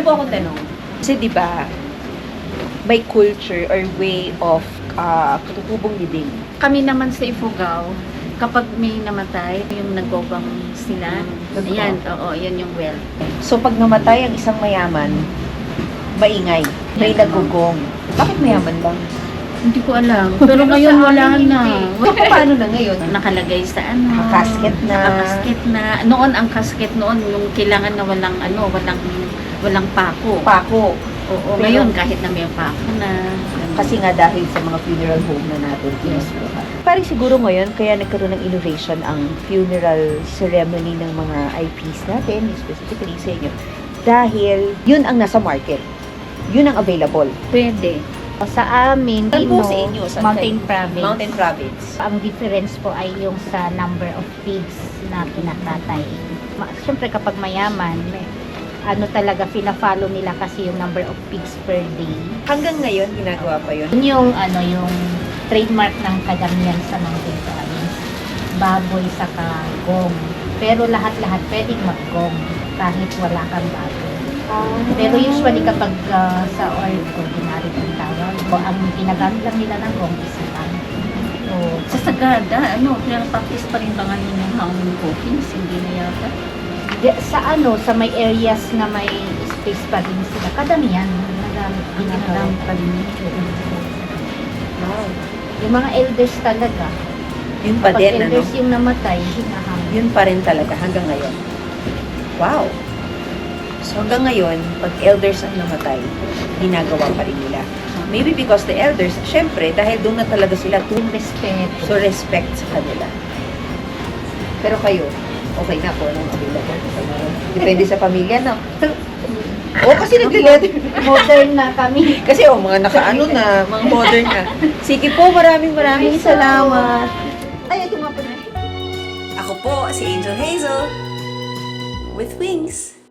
po akong tanong. Kasi di ba, may culture or way of katutubong libing. Kami naman sa Ifugao, kapag may namatay, yung nagbobang sila, ayan, oo, yan yung well. So, pag namatay ang isang mayaman, maingay, may nagugong. Bakit mayaman lang? Hindi ko alam. Pero ngayon wala na. So, paano na ngayon? Nakalagay sa ano. Casket na. Casket na. Noon ang casket noon, yung kailangan na walang ano, walang pako. Pako. Oo, Pero- ngayon kahit na may pako na. Kasi nga dahil sa mga funeral home na natin pinasuhan. Parang siguro ngayon, kaya nagkaroon ng innovation ang funeral ceremony ng mga IPs natin, specifically sa inyo. Dahil yun ang nasa market. Yun ang available. Pwede. Sa amin, Saan po Pino, sa inyo? Saan Mountain kayo? Province. Mountain Province. Ang difference po ay yung sa number of pigs na kinakatay. Siyempre kapag mayaman, ano talaga, fina-follow nila kasi yung number of pigs per day. Hanggang ngayon, ginagawa pa yun. Yun yung, yung trademark ng kadamihan sa Mountain Province. Baboy sa gong. Pero lahat-lahat pwedeng mag-gong kahit wala kang baboy. Pero usually kapag sa ordinary ang tawag, ang ginagamit lang nila ng gong is lang. So, Sa Sagada, ano, pinapaktis pa rin ba nga yung hanging coffins? Hindi na yata. sa may areas na may space pa din sila, kadamihan nagamit din ang Ginagamit pa rin. Wow. yung mga elders talaga. Yun pa Pag din, ano? elders yung namatay, hinahang. Yun pa rin talaga hanggang ngayon. Wow. So hanggang ngayon, pag elders ang namatay, ginagawa pa rin nila. Maybe because the elders, syempre, dahil doon na talaga sila Yung respeto. so respect sa kanila. Pero kayo, okay na po anong available. Okay na rin. Depende sa pamilya, no? Kasi nag-letter. Modern na kami. Kasi mga nakaano na, mga modern na. Sige po, maraming salamat. Ay, ito nga po na. Ako po si Angel Hazel with wings.